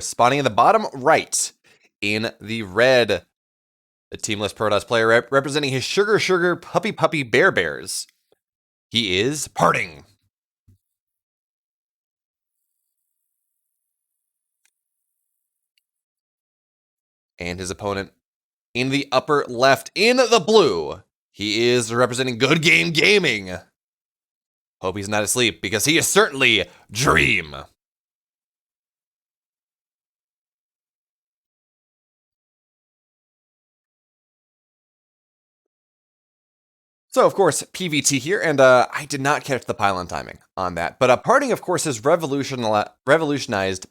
Spawning in the bottom right in the red, the teamless Protoss player representing his sugar puppy bears. He is Parting. And his opponent in the upper left in the blue, he is representing Good Game Gaming. Hope he's not asleep because he is certainly Dream. So, of course, PVT here, and I did not catch the pylon timing on that. But Parting, of course, has revolutionized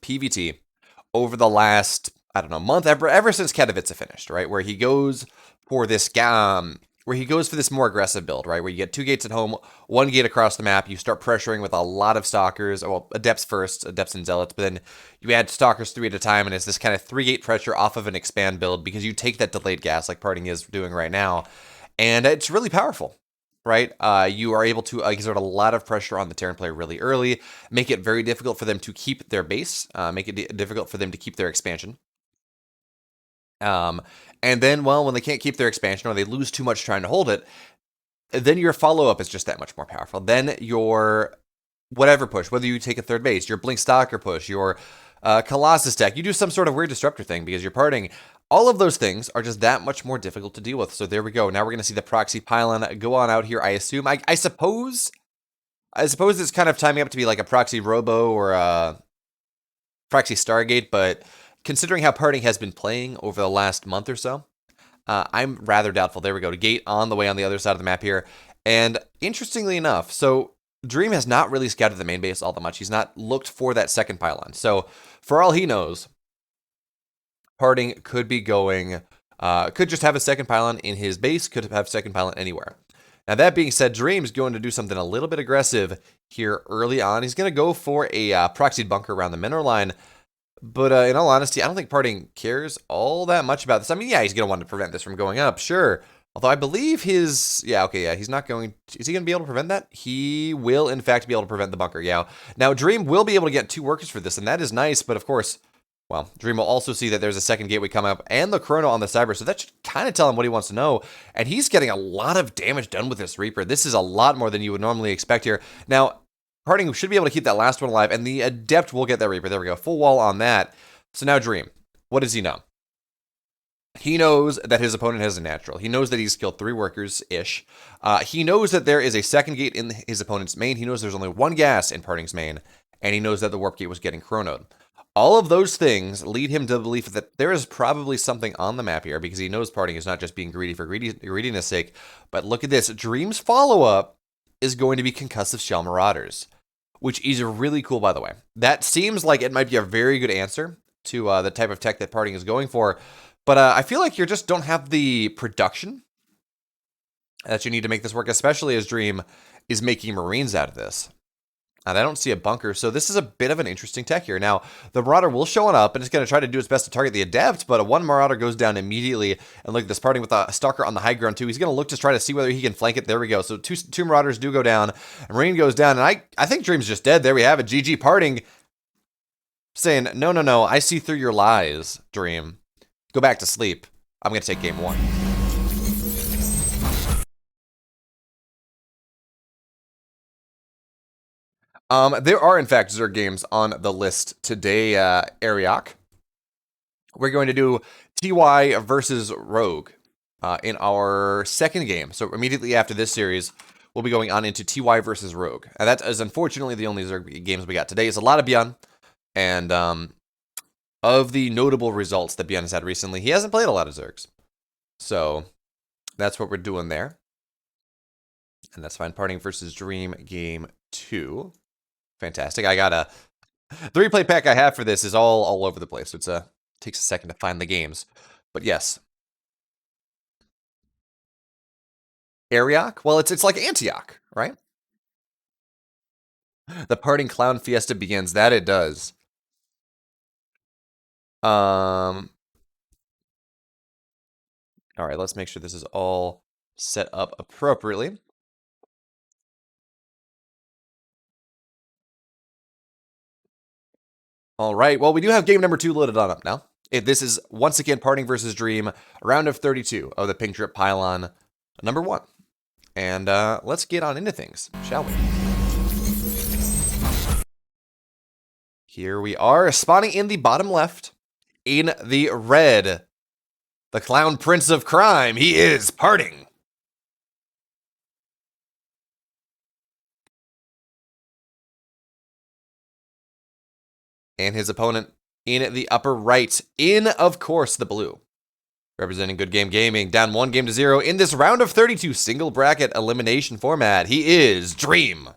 PVT over the last, I don't know, month, ever since Katowice finished, right? Where he goes for this more aggressive build, right? Where you get 2 gates at home, 1 gate across the map, you start pressuring with a lot of Stalkers, well, Adepts first, Adepts and Zealots, but then you add Stalkers 3 at a time, and it's this kind of 3-gate pressure off of an expand build because you take that delayed gas like Parting is doing right now. And it's really powerful, right? You are able to exert a lot of pressure on the Terran player really early, make it very difficult for them to keep their base, make it difficult for them to keep their expansion. And then, well, when they can't keep their expansion or they lose too much trying to hold it, then your follow-up is just that much more powerful. Then your whatever push, whether you take a third base, your Blink Stalker push, your Colossus deck, you do some sort of weird disruptor thing because you're Parting. All of those things are just that much more difficult to deal with. So there we go. Now we're going to see the proxy pylon go on out here, I assume. I suppose it's kind of timing up to be like a proxy Robo or a proxy Stargate, but considering how Parting has been playing over the last month or so, I'm rather doubtful. There we go. To gate on the way on the other side of the map here. And interestingly enough, so Dream has not really scouted the main base all that much. He's not looked for that second pylon. So for all he knows, Parting could be going, could just have a second pylon in his base, could have second pylon anywhere. Now, that being said, Dream's going to do something a little bit aggressive here early on. He's going to go for a proxied bunker around the mineral line. But in all honesty, I don't think Parting cares all that much about this. I mean, yeah, he's going to want to prevent this from going up, sure. Although I believe he's not going, is he going to be able to prevent that? He will, in fact, be able to prevent the bunker, yeah. Now, Dream will be able to get 2 workers for this, and that is nice, but of course, well, Dream will also see that there's a second gateway coming up and the Chrono on the Cyber, so that should kind of tell him what he wants to know. And he's getting a lot of damage done with this Reaper. This is a lot more than you would normally expect here. Now, Parting should be able to keep that last one alive, and the Adept will get that Reaper. There we go, full wall on that. So now Dream, what does he know? He knows that his opponent has a natural. He knows that he's killed 3 workers-ish. He knows that there is a second gate in his opponent's main. He knows there's only 1 gas in Parting's main, and he knows that the warp gate was getting chronoed. All of those things lead him to the belief that there is probably something on the map here because he knows Parting is not just being greedy for greediness sake. But look at this. Dream's follow-up is going to be Concussive Shell Marauders, which is really cool, by the way. That seems like it might be a very good answer to the type of tech that Parting is going for. But I feel like you just don't have the production that you need to make this work, especially as Dream is making Marines out of this. And I don't see a bunker, so this is a bit of an interesting tech here. Now, the Marauder will show up, and it's going to try to do its best to target the Adept, but a 1 Marauder goes down immediately. And look at this, Parting with a Stalker on the high ground, too. He's going to look to try to see whether he can flank it. There we go. So two Marauders do go down. Marine goes down, and I think Dream's just dead. There we have it. GG Parting saying, no, I see through your lies, Dream. Go back to sleep. I'm going to take game 1. There are, in fact, Zerg games on the list today, Ariok. We're going to do TY versus Rogue in our second game. So immediately after this series, we'll be going on into TY versus Rogue. And that is unfortunately the only Zerg games we got today. It's a lot of Bjorn. And of the notable results that Bjorn has had recently, he hasn't played a lot of Zergs. So that's what we're doing there. And that's fine. Parting versus Dream game 2. Fantastic. I got the replay pack I have for this is all over the place. So it takes a second to find the games. But yes. Ariok? Well, it's like Antioch, right? The Parting Clown Fiesta begins. That it does. All right, let's make sure this is all set up appropriately. All right, well, we do have game number 2 loaded on up now. This is, once again, Parting versus Dream, round of 32 of the Pink Drip Pylon number 1. And let's get on into things, shall we? Here we are, spawning in the bottom left, in the red. The Clown Prince of Crime, he is Parting. And his opponent in the upper right, in, of course, the blue. Representing Good Game Gaming, down 1 game to 0 in this round of 32 single bracket elimination format. He is Dream.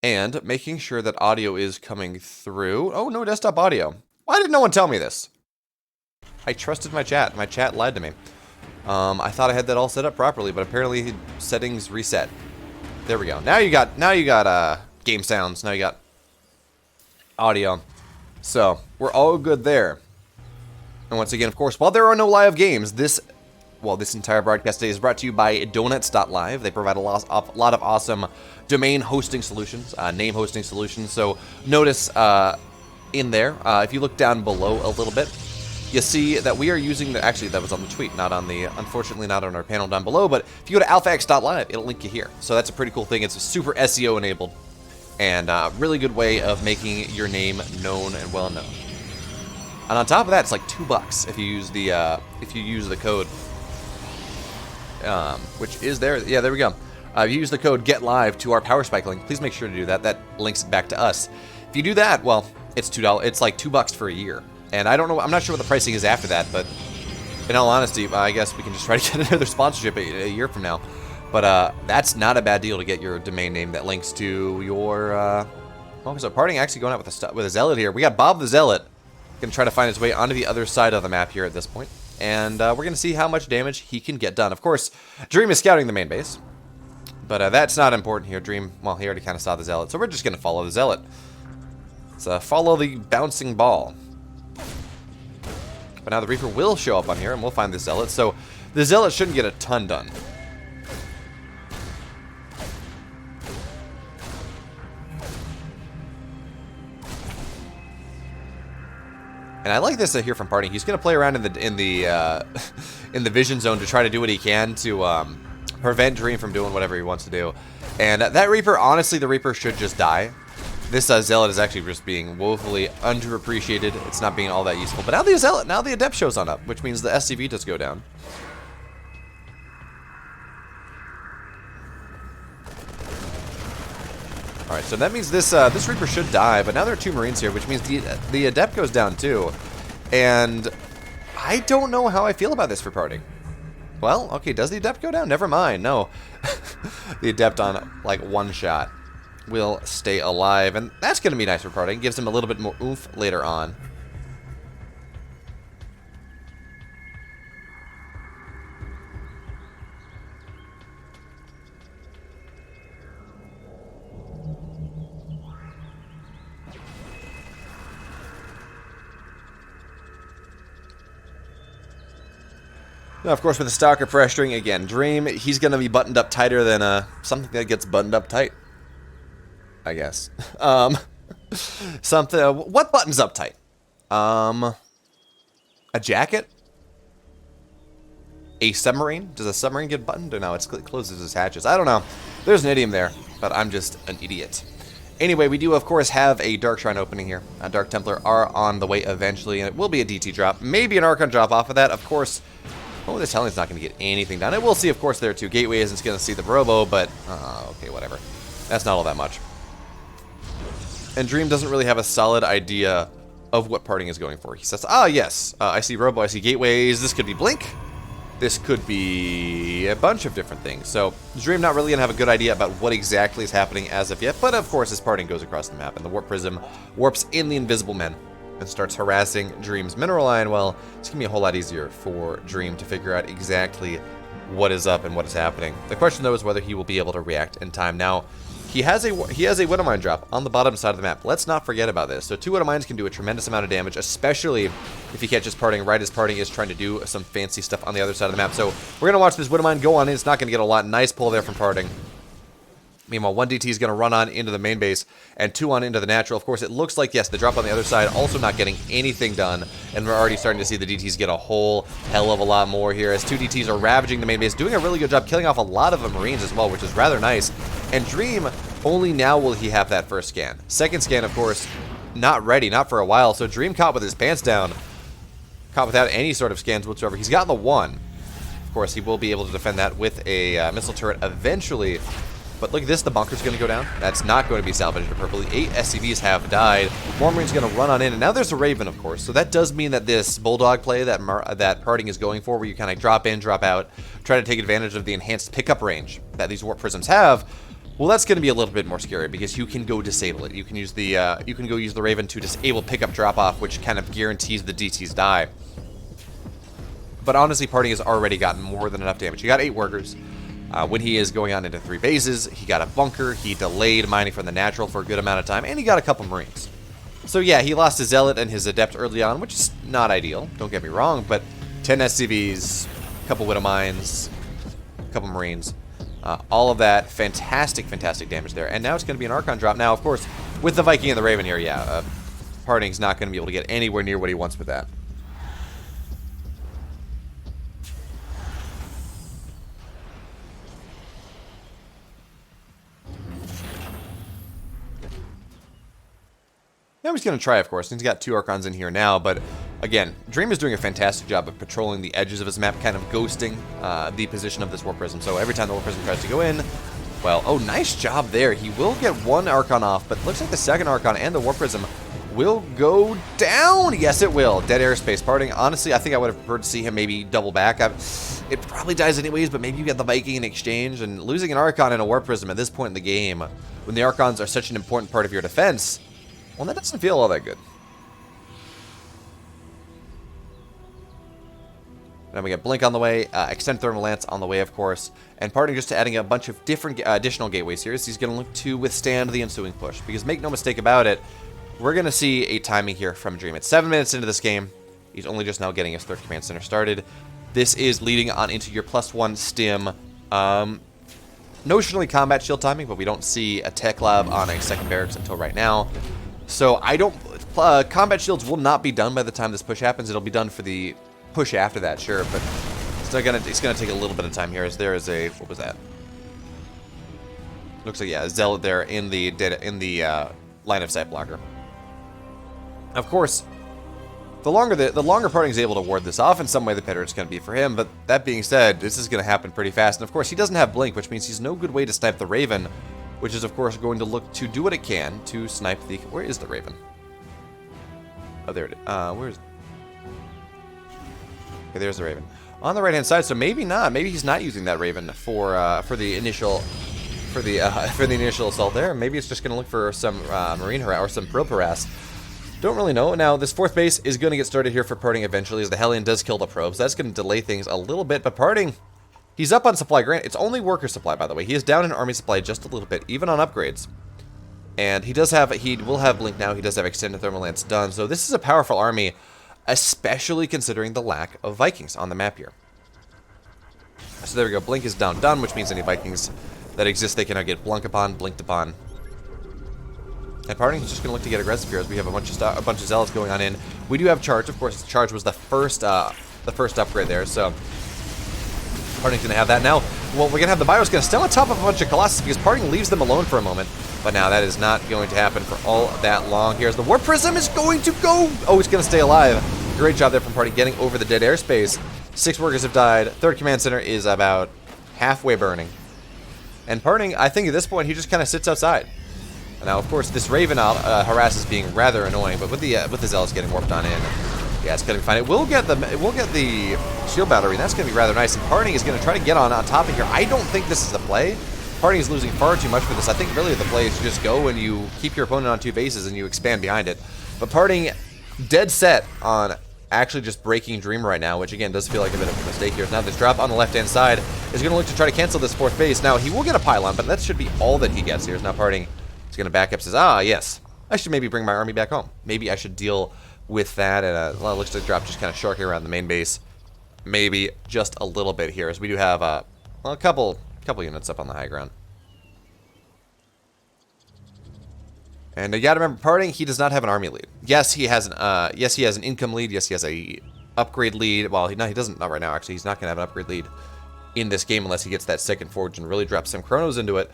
And making sure that audio is coming through. Oh, no desktop audio. Why did no one tell me this? I trusted my chat. My chat lied to me. I thought I had that all set up properly, but apparently settings reset. There we go. Now you got game sounds. Now you got audio. So we're all good there. And once again, of course, while there are no live games, this entire broadcast today is brought to you by Donuts.live. They provide a lot of awesome domain hosting solutions, name hosting solutions. So notice in there, if you look down below a little bit, you see that we are using the, actually that was on the tweet, not on the, unfortunately not on our panel down below, but if you go to alphax.live, it'll link you here. So that's a pretty cool thing. It's super SEO enabled and a really good way of making your name known and well known. And on top of that, it's like $2 if you use the code, which is there. Yeah, there we go. If you use the code GETLIVE to our Power Spike link, please make sure to do that. That links it back to us. If you do that, well, it's $2. It's like $2 for a year. And I don't know, I'm not sure what the pricing is after that, but in all honesty, I guess we can just try to get another sponsorship a year from now. But that's not a bad deal to get your domain name that links to your, oh, so Parting actually going out with a Zealot here. We got Bob the Zealot going to try to find his way onto the other side of the map here at this point. And we're going to see how much damage he can get done. Of course, Dream is scouting the main base. But that's not important here. Dream, well, he already kind of saw the Zealot, so we're just going to follow the Zealot. So follow the bouncing ball. But now the Reaper will show up on here, and we'll find the Zealot. So the Zealot shouldn't get a ton done. And I like this here from Parting. He's going to play around in the vision zone to try to do what he can to prevent Dream from doing whatever he wants to do. And that Reaper, honestly, the Reaper should just die. This Zealot is actually just being woefully underappreciated. It's not being all that useful. But now the Zealot, now the Adept shows on up, which means the SCV does go down. All right, so that means this Reaper should die, but now there are 2 Marines here, which means the Adept goes down too. And I don't know how I feel about this for Parting. Well, okay, does the Adept go down? Never mind, no. The Adept on, like, 1 shot will stay alive, and that's going to be nice for Parting. Gives him a little bit more oomph later on. Now, of course, with the Stalker pressuring, again, Dream, he's going to be buttoned up tighter than something that gets buttoned up tight, I guess. Something, what buttons up tight? A jacket? A submarine? Does a submarine get buttoned? Or no, it closes its hatches. I don't know. There's an idiom there, but I'm just an idiot. Anyway, we do, of course, have a Dark Shrine opening here. A Dark Templar are on the way eventually, and it will be a DT drop. Maybe an Archon drop off of that, of course. Oh, this Hellion's not going to get anything done. And we'll see, of course, there too. Gateway isn't going to see the Robo, but okay, whatever. That's not all that much. And Dream doesn't really have a solid idea of what Parting is going for. He says, yes, I see Robo, I see Gateways. This could be Blink. This could be a bunch of different things. So Dream not really going to have a good idea about what exactly is happening as of yet. But, of course, as Parting goes across the map and the Warp Prism warps in the Invisible Men and starts harassing Dream's mineral line, well, it's going to be a whole lot easier for Dream to figure out exactly what is up and what is happening. The question, though, is whether he will be able to react in time. Now, he has a Widow Mine drop on the bottom side of the map. Let's not forget about this. So 2 Widow Mines can do a tremendous amount of damage, especially if he catches Parting right as Parting is trying to do some fancy stuff on the other side of the map. So we're going to watch this Widow Mine go on in. It's not going to get a lot. Nice pull there from Parting. Meanwhile, 1 DT is going to run on into the main base, and 2 on into the natural. Of course, it looks like, yes, the drop on the other side also not getting anything done, and we're already starting to see the DTs get a whole hell of a lot more here, as 2 DTs are ravaging the main base, doing a really good job killing off a lot of the Marines as well, which is rather nice. And Dream, only now will he have that first scan. Second scan, of course, not ready, not for a while, so Dream caught with his pants down, caught without any sort of scans whatsoever. He's gotten the 1. Of course, he will be able to defend that with a missile turret eventually. But look at this, the bunker's going to go down. That's not going to be salvaged appropriately. 8 SCVs have died. More Marines going to run on in, and now there's a Raven, of course. So that does mean that this Bulldog play that Parting is going for, where you kind of drop in, drop out, try to take advantage of the enhanced pickup range that these Warp Prisms have, well, that's going to be a little bit more scary, because you can go disable it. You can use the Raven to disable pickup drop-off, which kind of guarantees the DTs die. But honestly, Parting has already gotten more than enough damage. He got 8 workers. When he is going on into 3 bases, he got a bunker, he delayed mining from the natural for a good amount of time, and he got a couple Marines. So yeah, he lost his Zealot and his Adept early on, which is not ideal, don't get me wrong, but 10 SCVs, a couple Widow Mines, a couple Marines, all of that, fantastic damage there. And now it's going to be an Archon drop. Now, of course, with the Viking and the Raven here, yeah, Parting's not going to be able to get anywhere near what he wants with that. Now he's going to try, of course, and he's got 2 Archons in here now, but again, Dream is doing a fantastic job of patrolling the edges of his map, kind of ghosting the position of this Warp Prism. So every time the Warp Prism tries to go in, well, oh, nice job there. He will get 1 Archon off, but looks like the second Archon and the Warp Prism will go down. Yes, it will. Dead airspace. Parting, honestly, I think I would have preferred to see him maybe double back. It probably dies anyways, but maybe you get the Viking in exchange, and losing an Archon and a Warp Prism at this point in the game, when the Archons are such an important part of your defense, well, that doesn't feel all that good. Then we get Blink on the way, Extend Thermal Lance on the way, of course, and Parting just adding a bunch of different additional gateways here. So he's going to look to withstand the ensuing push, because make no mistake about it, we're going to see a timing here from Dream. It's 7 minutes into this game. He's only just now getting his 3rd command center started. This is leading on into your +1 stim. Notionally combat shield timing, but we don't see a tech lab on a 2nd barracks until right now. So I don't, combat shields will not be done by the time this push happens. It'll be done for the push after that, sure, but it's gonna take a little bit of time here, as there is a, what was that? Looks like, yeah, a Zealot there in the line of sight blocker. Of course, the longer Parting is able to ward this off, in some way the better it's going to be for him, but that being said, this is going to happen pretty fast, and of course he doesn't have Blink, which means he's no good way to snipe the Raven, which is, of course, going to look to do what it can to snipe the... Where is the Raven? Oh, there it is. Where is... Okay, there's the Raven. On the right-hand side, so maybe not. Maybe he's not using that Raven for the initial assault there. Maybe it's just going to look for some Marine harass or some probe harass. Don't really know. Now, this 4th base is going to get started here for Parting eventually, as the Hellion does kill the probes. That's going to delay things a little bit, but Parting... He's up on supply. Grant, it's only worker supply, by the way. He is down in army supply just a little bit, even on upgrades. And he will have Blink now. He does have Extended Thermal Lance done. So this is a powerful army, especially considering the lack of Vikings on the map here. So there we go. Blink is down done, which means any Vikings that exist, they can now get blinked upon. And Parting is just going to look to get aggressive here, as we have a bunch of Zealots going on in. We do have Charge. Of course, Charge was the first upgrade there, so... Parting's going to have that now. Well, we're going to have the Bios going to stay on top of a bunch of Colossus, because Parting leaves them alone for a moment. But now that is not going to happen for all that long. Here's the Warp Prism is going to go. Oh, it's going to stay alive. Great job there from Parting getting over the dead airspace. 6 workers have died. 3rd command center is about halfway burning. And Parting, I think at this point, he just kind of sits outside. Now, of course, this Raven harasses being rather annoying, but with the Zealots getting warped on in, yeah, it's going to be fine. It will get the shield battery, and that's going to be rather nice. And Parting is going to try to get on top of here. I don't think this is the play. Parting is losing far too much for this. I think really the play is to just go and you keep your opponent on 2 bases and you expand behind it. But Parting, dead set on actually just breaking Dream right now, which again does feel like a bit of a mistake here. Now this drop on the left-hand side, is going to look to try to cancel this 4th base. Now, he will get a pylon, but that should be all that he gets here. Is now parting. He's going to back up, says, ah, yes. I should maybe bring my army back home. Maybe I should deal with that. And well, it looks like drop just kind of sharking around the main base. Maybe just a little bit here, as we do have well, a couple units up on the high ground. And you gotta remember, parting, he does not have an army lead. Yes, he has an income lead. Yes, he has a upgrade lead. Well, he doesn't, not right now, actually. He's not gonna have an upgrade lead in this game unless he gets that 2nd forge and really drops some chronos into it.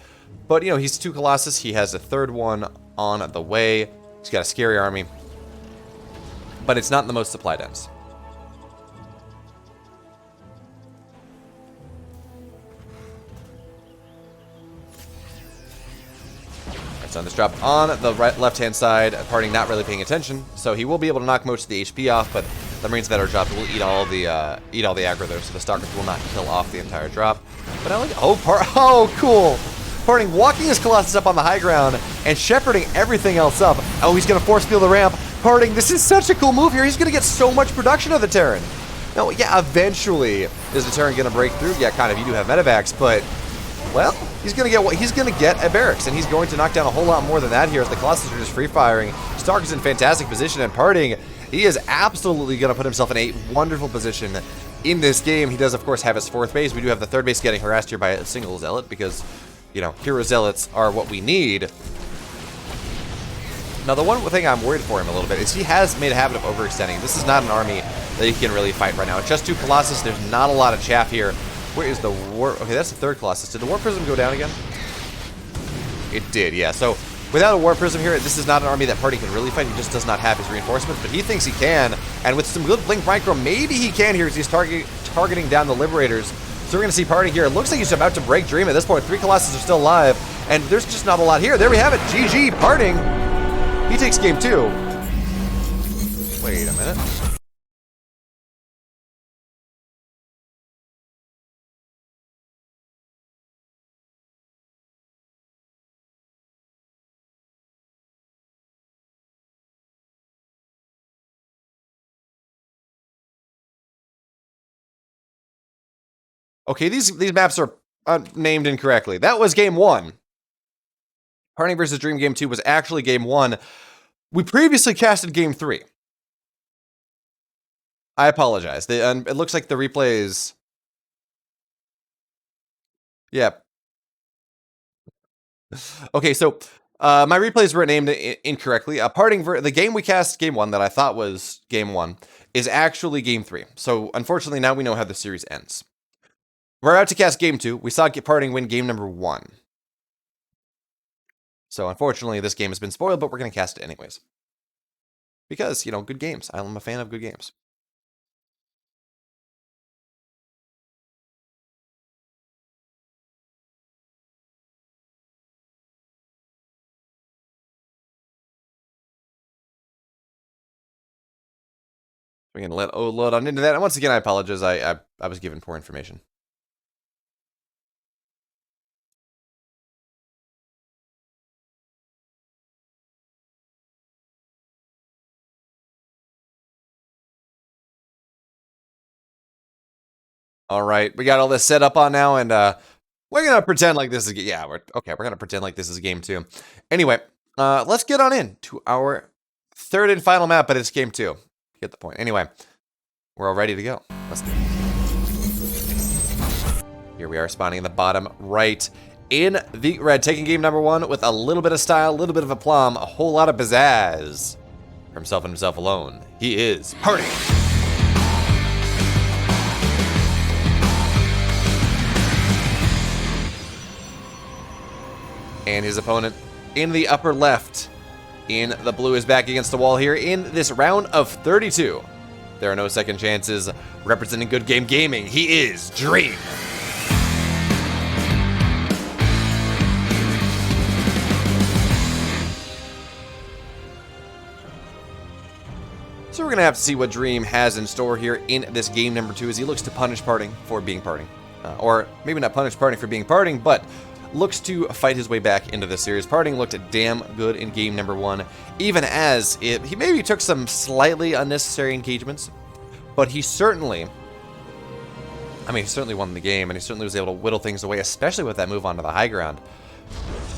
But, you know, he's 2 Colossus. He has a 3rd one on the way. He's got a scary army. But it's not the most supply dense. On this drop on the left-hand side, parting not really paying attention, so he will be able to knock most of the HP off, but the Marines that are dropped will eat all the aggro there, so the StarCraft will not kill off the entire drop. But I like, oh, cool! Parting walking his Colossus up on the high ground and shepherding everything else up. Oh, he's gonna force field the ramp. Parting, this is such a cool move here. He's gonna get so much production of the Terran. Now, yeah, eventually is the Terran gonna break through? Yeah, kind of. You do have medevacs, but well, he's gonna get a barracks, and he's going to knock down a whole lot more than that here as the Colossus are just free firing. Stark is in fantastic position, and parting, he is absolutely gonna put himself in a wonderful position in this game. He does, of course, have his 4th base. We do have the 3rd base getting harassed here by a single zealot because, you know, hero zealots are what we need. Now, the one thing I'm worried for him a little bit is he has made a habit of overextending. This is not an army that he can really fight right now. It's just 2 Colossus. There's not a lot of chaff here. Where is the warp? Okay, that's the 3rd Colossus. Did the warp prism go down again? It did, yeah. So without a warp prism here, this is not an army that party can really fight. He just does not have his reinforcements, but he thinks he can. And with some good blink micro, maybe he can here as he's targeting down the liberators. So we're going to see party here. It looks like he's about to break Dream at this point. 3 Colossus are still alive, and there's just not a lot here. There we have it. GG, parting. He takes game 2. Wait a minute. Okay, these maps are named incorrectly. That was game 1. Parting versus Dream game 2 was actually game 1. We previously casted game 3. I apologize. It looks like the replays. Yeah. Okay, so my replays were named incorrectly. The game we cast game 1 that I thought was game 1 is actually game 3. So unfortunately, now we know how the series ends. We're about to cast game 2. We saw parting win game number 1. So unfortunately, this game has been spoiled, but we're going to cast it anyways. Because, you know, good games. I'm a fan of good games. We're going to load on into that. And once again, I apologize. I was given poor information. All right, we got all this set up on now, and we're gonna pretend like this is we're gonna pretend like this is game 2. Anyway, let's get on in to our 3rd and final map, but it's game 2. You get the point. Anyway, we're all ready to go. Let's do it. Here we are, spawning in the bottom right in the red, taking game number 1 with a little bit of style, a little bit of aplomb, a whole lot of pizzazz. For himself and himself alone, he is Party. And his opponent in the upper left in the blue is back against the wall here in this round of 32. There are no second chances. Representing Good Game Gaming, he is Dream. So we're going to have to see what Dream has in store here in this game number 2 as he looks to punish Parting for being Parting. Or maybe not punish Parting for being Parting, but looks to fight his way back into the series. Parting looked damn good in game number 1, even as he maybe took some slightly unnecessary engagements, but he certainly I mean, he certainly won the game, and he certainly was able to whittle things away, especially with that move onto the high ground.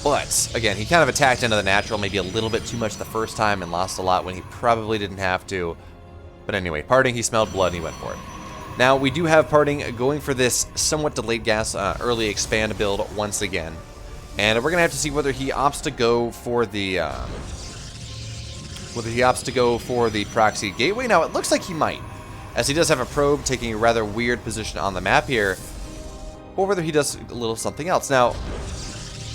But, again, he kind of attacked into the natural maybe a little bit too much the first time and lost a lot when he probably didn't have to. But anyway, Parting, he smelled blood and he went for it. Now, we do have Parting going for this somewhat delayed gas early expand build once again. And we're going to have to see whether he opts to go for the proxy gateway. Now, it looks like he might, as he does have a probe taking a rather weird position on the map here, or whether he does a little something else. Now,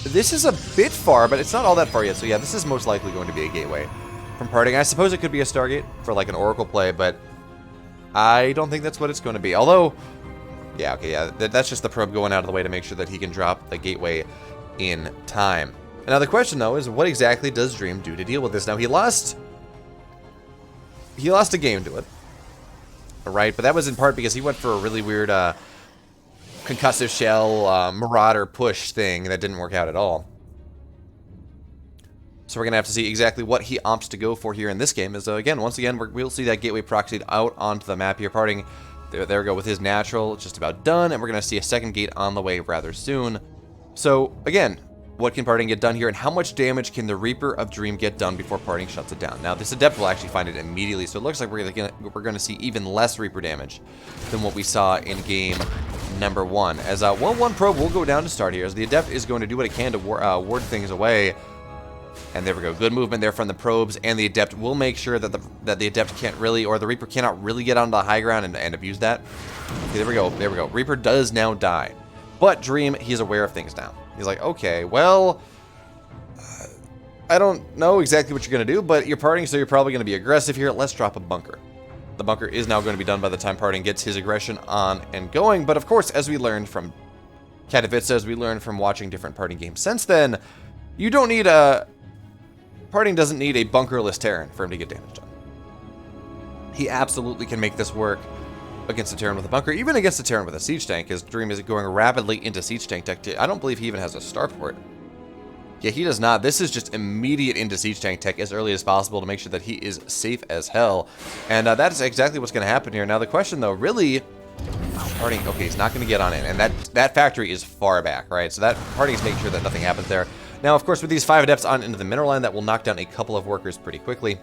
this is a bit far, but it's not all that far yet. So yeah, this is most likely going to be a gateway from Parting. I suppose it could be a Stargate for like an Oracle play, but I don't think that's what it's going to be. Although, yeah, okay, yeah, that's just the probe going out of the way to make sure that he can drop the gateway in time. Now the question though is, what exactly does Dream do to deal with this? Now he lost a game to it, right? But that was in part because he went for a really weird concussive shell marauder push thing that didn't work out at all. So we're gonna have to see exactly what he opts to go for here in this game. Is once again we'll see that gateway proxied out onto the map here. Parting, there we go with his natural, just about done, and we're gonna see a second gate on the way rather soon. So again, what can Parting get done here, and how much damage can the Reaper of Dream get done before Parting shuts it down? Now, this Adept will actually find it immediately, so it looks like we're going to see even less Reaper damage than what we saw in game number 1. As one probe will go down to start here, as the Adept is going to do what it can to ward things away. And there we go, good movement there from the probes, and the Adept will make sure that the Adept can't really, or the Reaper cannot really get onto the high ground and abuse that. Okay, there we go. Reaper does now die. But Dream, he's aware of things now. He's like, okay, well, I don't know exactly what you're going to do, but you're Parting, so you're probably going to be aggressive here. Let's drop a bunker. The bunker is now going to be done by the time Parting gets his aggression on and going. But of course, as we learned from Katowice, as we learned from watching different Parting games since then, you don't need Parting doesn't need a bunkerless Terran for him to get damage done. He absolutely can make this work against a Terran with a bunker, even against a Terran with a siege tank, because Dream is going rapidly into siege tank tech. I don't believe he even has a starport. Yeah, he does not. This is just immediate into siege tank tech as early as possible to make sure that he is safe as hell. And that is exactly what's going to happen here. Now the question though, really, Parting, okay, he's not going to get on it, and that factory is far back, right? So that Parting is making sure that nothing happens there. Now, of course, with these 5 Adepts on into the mineral line, that will knock down a couple of workers pretty quickly.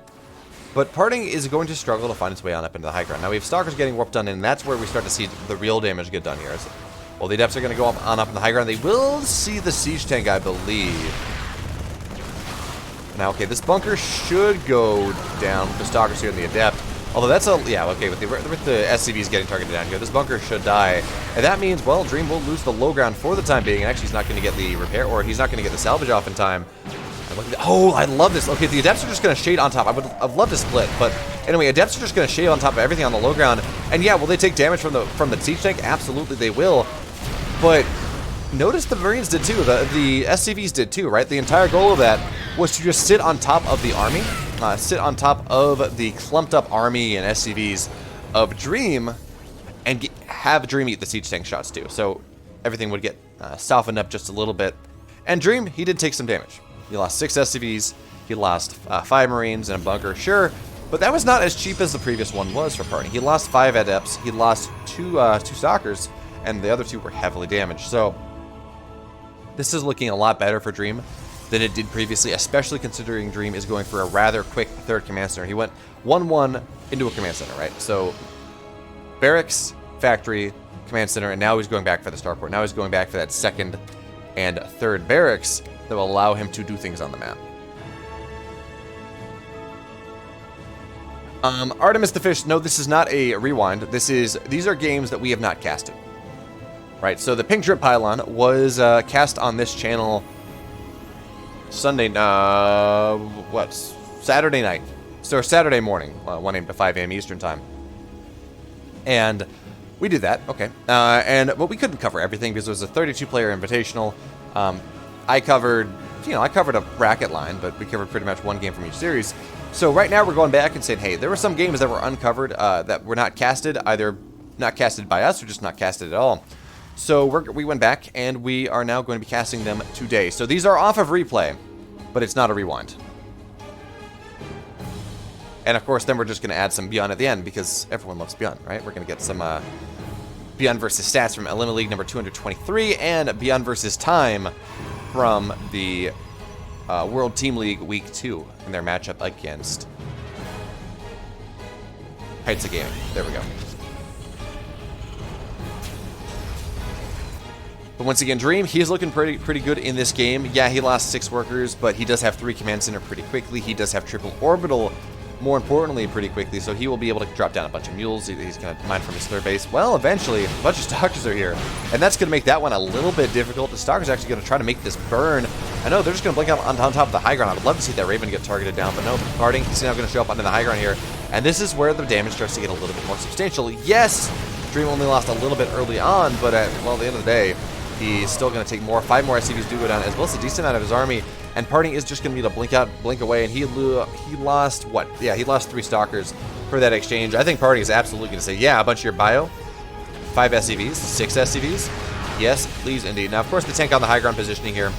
But Parting is going to struggle to find its way on up into the high ground. Now we have Stalkers getting warped done, and that's where we start to see the real damage get done here. Well, the Adepts are going to go up in the high ground. They will see the siege tank, I believe. Now, okay, this bunker should go down with the Stalkers here and the Adept. Although that's okay, with the SCVs getting targeted down here, this bunker should die. And that means, well, Dream will lose the low ground for the time being, and actually he's not going to get the repair, or he's not going to get the salvage off in time. Oh, I love this. Okay, the Adepts are just going to shade on top. I've loved to split, but anyway, Adepts are just going to shade on top of everything on the low ground. And yeah, will they take damage from the siege tank? Absolutely, they will. But notice the Marines did too. The SCVs did too, right? The entire goal of that was to just sit on top of the army, sit on top of the clumped up army and SCVs of Dream, and have Dream eat the siege tank shots too. So everything would get softened up just a little bit. And Dream, he did take some damage. He lost 6 SCVs, he lost 5 Marines and a bunker, sure, but that was not as cheap as the previous one was for Parting. He lost 5 Adepts, he lost 2 Stalkers, and the other 2 were heavily damaged. So this is looking a lot better for Dream than it did previously, especially considering Dream is going for a rather quick 3rd command center. He went 1-1 into a command center, right? So barracks, factory, command center, and now he's going back for the starport. Now he's going back for that 2nd and 3rd barracks that will allow him to do things on the map. Artemis the Fish, no, this is not a rewind. These are games that we have not casted. Right, so the Pink Drip Pylon was cast on this channel Saturday night. So Saturday morning, 1 a.m. to 5 a.m. Eastern time. And we did that, okay. But we couldn't cover everything because it was a 32-player invitational. I covered a bracket line, but we covered pretty much one game from each series. So right now we're going back and saying, hey, there were some games that were uncovered that were not casted, either not casted by us or just not casted at all. So we went back and we are now going to be casting them today. So these are off of replay, but it's not a rewind. And of course, then we're just going to add some Beyond at the end because everyone loves Beyond, right? We're going to get some Beyond versus Stats from Element League number 223, and Beyond versus Time from the World Team League Week 2 in their matchup against Heights of Gaming. There we go. But once again, Dream, he's looking pretty good in this game. Yeah, he lost 6 workers, but he does have 3 command center pretty quickly. He does have triple orbital, more importantly, pretty quickly, so he will be able to drop down a bunch of mules. He's going to mine from his third base. Well, eventually, a bunch of Stalkers are here, and that's going to make that one a little bit difficult. The Stalker's actually going to try to make this burn. I know, they're just going to blink out on top of the high ground. I would love to see that Raven get targeted down, but no, Parting, he's now going to show up onto the high ground here, and this is where the damage starts to get a little bit more substantial. Yes, Dream only lost a little bit early on, but at, well, at the end of the day, he's still going to take more. 5 more SCVs do go down, as well as a decent amount of his army. And Parting is just going to need to blink out, blink away. And he lost, what? Yeah, he lost 3 Stalkers for that exchange. I think Parting is absolutely going to say, yeah, a bunch of your bio. 5 SCVs, 6 SCVs. Yes, please, indeed. Now, of course, the tank on the high ground positioning here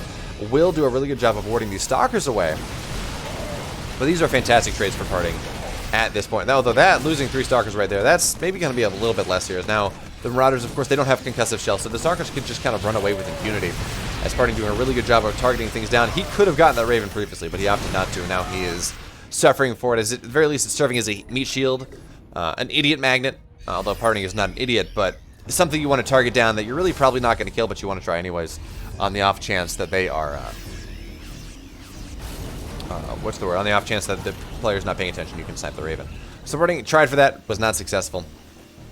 will do a really good job of warding these Stalkers away. But these are fantastic trades for Parting at this point. Now, although that, losing 3 Stalkers right there, that's maybe going to be a little bit less here. Now, the Marauders, of course, they don't have concussive shells, so the Stalkers could just kind of run away with impunity. As Parting doing a really good job of targeting things down. He could have gotten that Raven previously, but he opted not to. Now he is suffering for it. At the very least, it's serving as a meat shield, an idiot magnet. Although Parting is not an idiot, but it's something you want to target down that you're really probably not going to kill, but you want to try anyways, on the off chance that they are... what's the word? On the off chance that the player's not paying attention, you can snipe the Raven. So Parting tried for that, was not successful.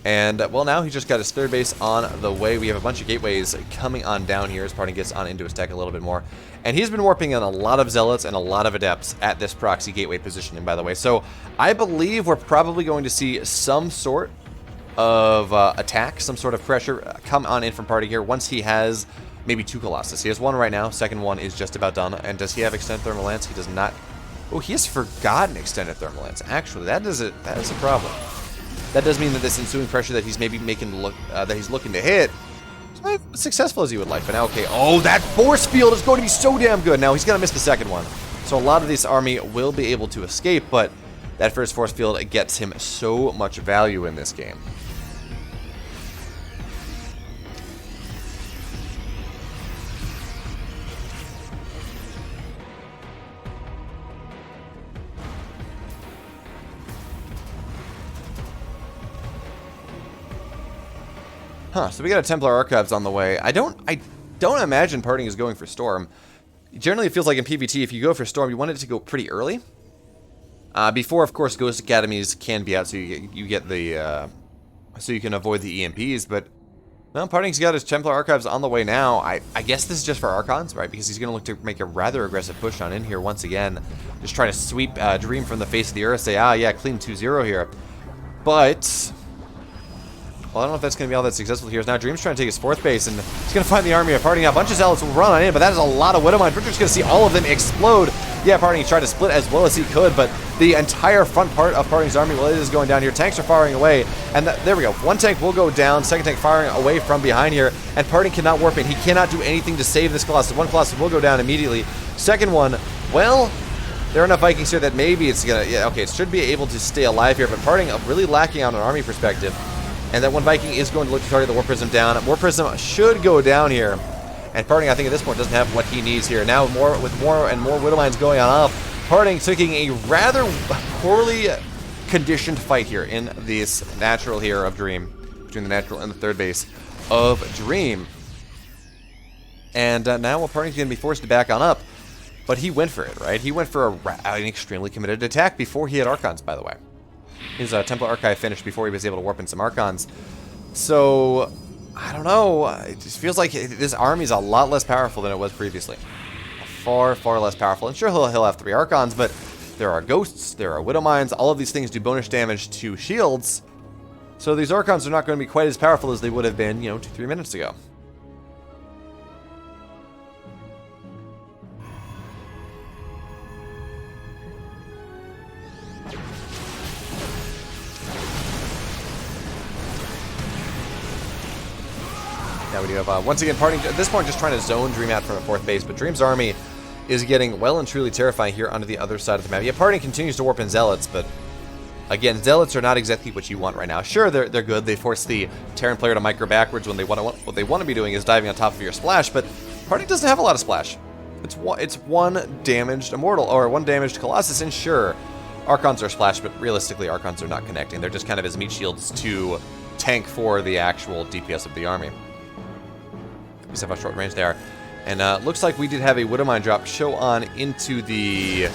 And, well, now he just got his third base on the way. We have a bunch of gateways coming on down here as Parting gets on into his deck a little bit more. And he's been warping in a lot of Zealots and a lot of Adepts at this proxy gateway positioning, by the way. So I believe we're probably going to see some sort of attack, some sort of pressure come on in from Parting here once he has maybe 2 Colossus. He has 1 right now. Second one is just about done. And does he have Extended Thermal Lance? He does not. Oh, he has forgotten Extended Thermal Lance. Actually, that is a problem. That does mean that this ensuing pressure that he's maybe making look that he's looking to hit is not as successful as he would like. But now, okay, oh, that force field is going to be so damn good. Now he's gonna miss the second one, so a lot of this army will be able to escape. But that first force field gets him so much value in this game. Huh, so we got a Templar Archives on the way. I don't imagine Parting is going for Storm. Generally, it feels like in PvT, if you go for Storm, you want it to go pretty early. Before, of course, Ghost Academies can be out, so you get the... so you can avoid the EMPs, but... No, Parting's got his Templar Archives on the way now. I guess this is just for Archons, right? Because he's going to look to make a rather aggressive push on in here once again. Just trying to sweep Dream from the face of the earth, say, ah, yeah, clean 2-0 here. But... well, I don't know if that's going to be all that successful here. Now Dream's trying to take his 4th base, and he's going to find the army of Parting. A bunch of Zealots will run on in, but that is a lot of Widowmines. Richard's going to see all of them explode. Yeah, Parting tried to split as well as he could, but the entire front part of Parting's army, well, it is going down here. Tanks are firing away, and there we go. 1 tank will go down, 2nd tank firing away from behind here, and Parting cannot warp in. He cannot do anything to save this Colossus. 1 Colossus will go down immediately. Second one, well... there are enough Vikings here that maybe it's going to... yeah, okay, it should be able to stay alive here, but Parting really lacking on an army perspective. And that 1 Viking is going to look to target the War Prism down. War Prism should go down here. And Parting, I think, at this point, doesn't have what he needs here. Now, with more and more Widowmines going on off, Parting taking a rather poorly conditioned fight here in this natural here of Dream, between the natural and the third base of Dream. And now, well, Parting's going to be forced to back on up. But he went for it, right? He went for an extremely committed attack before he had Archons, by the way. His Templar Archive finished before he was able to warp in some Archons. So, I don't know. It just feels like this army is a lot less powerful than it was previously. Far, far less powerful. And sure, he'll have 3 Archons, but there are Ghosts, there are Widowmines. All of these things do bonus damage to shields. So these Archons are not going to be quite as powerful as they would have been, 2-3 minutes ago. Now we do have, once again, Parting, at this point, just trying to zone Dream out from a 4th base, but Dream's army is getting well and truly terrifying here onto the other side of the map. Yeah, Parting continues to warp in Zealots, but Again, Zealots are not exactly what you want right now. Sure, they're good. They force the Terran player to micro backwards when what they want to be doing is diving on top of your splash, but Party doesn't have a lot of splash. It's one damaged Immortal, or one damaged Colossus, and sure, Archons are splash, but realistically, Archons are not connecting. They're just kind of as meat shields to tank for the actual DPS of the army. You see how short range they are. And looks like we did have a Widowmine drop show on into the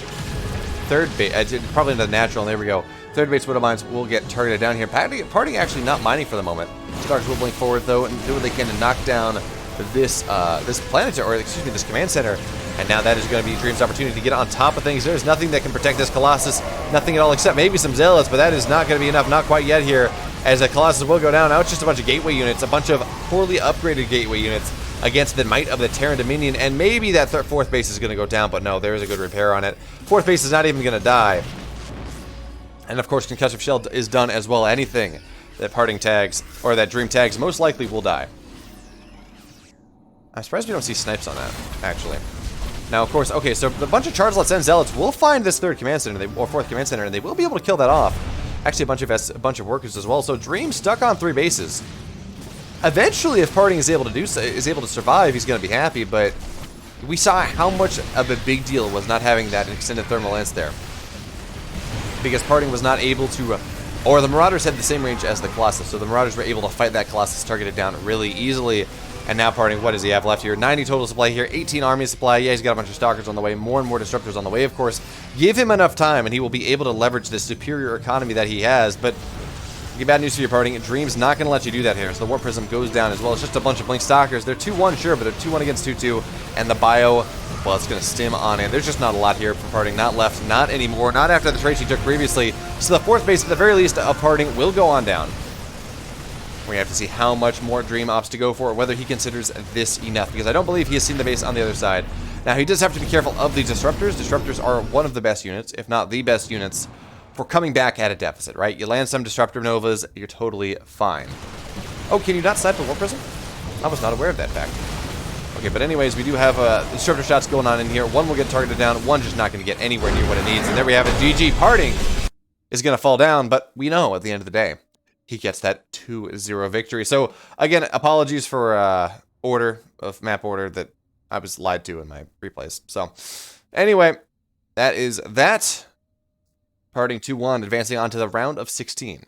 third base, probably into the natural, and there we go. Third base Widowmines will get targeted down here. Party actually not mining for the moment. Stars will blink forward though, and do what they can to knock down this planetary, or excuse me, this command center. And now that is going to be Dream's opportunity to get on top of things. There's nothing that can protect this Colossus, nothing at all except maybe some Zealots, but that is not going to be enough, not quite yet here, as the Colossus will go down. Now it's just a bunch of gateway units, a bunch of poorly upgraded gateway units against the might of the Terran Dominion, and maybe that fourth base is going to go down, but no, there is a good repair on it. Fourth base is not even going to die. And of course, Concussive Shell is done as well. Anything that Parting tags, or that Dream tags, most likely will die. I'm surprised we don't see snipes on that, actually. Now, of course, okay, so the bunch of Chargelots and Zealots will find this third command center, or fourth command center, and they will be able to kill that off. Actually, a bunch of workers as well. So Dream stuck on 3 bases. Eventually, if Parting is able to survive, he's going to be happy. But we saw how much of a big deal was not having that extended thermal lance there, because Parting was not able to, or the Marauders had the same range as the Colossus, so the Marauders were able to fight that Colossus targeted down really easily. And now Parting, what does he have left here? 90 total supply here, 18 army supply. Yeah, he's got a bunch of Stalkers on the way, more and more Disruptors on the way, of course. Give him enough time, and he will be able to leverage this superior economy that he has. But bad news for your Parting, Dream's not going to let you do that here. So the Warp Prism goes down as well. It's just a bunch of Blink Stalkers. They're 2-1, sure, but they're 2-1 against 2-2. And the Bio, well, it's going to stim on in. There's just not a lot here for Parting. Not left, not anymore. Not after the trade she took previously. So the fourth base, at the very least, of Parting will go on down. We have to see how much more Dream opts to go for, whether he considers this enough, because I don't believe he has seen the base on the other side. Now, he does have to be careful of the Disruptors. Disruptors are one of the best units, if not the best units, for coming back at a deficit, right? You land some Disruptor Novas, you're totally fine. Oh, can you not snipe the Warp Prism? I was not aware of that fact. Okay, but anyways, we do have Disruptor shots going on in here. One will get targeted down, one just not going to get anywhere near what it needs. And there we have it. GG. Parting is going to fall down, but we know at the end of the day, he gets that 2-0 victory. So, again, apologies for map order that I was lied to in my replays. So, anyway, that is that. Parting 2-1, advancing on to the round of 16.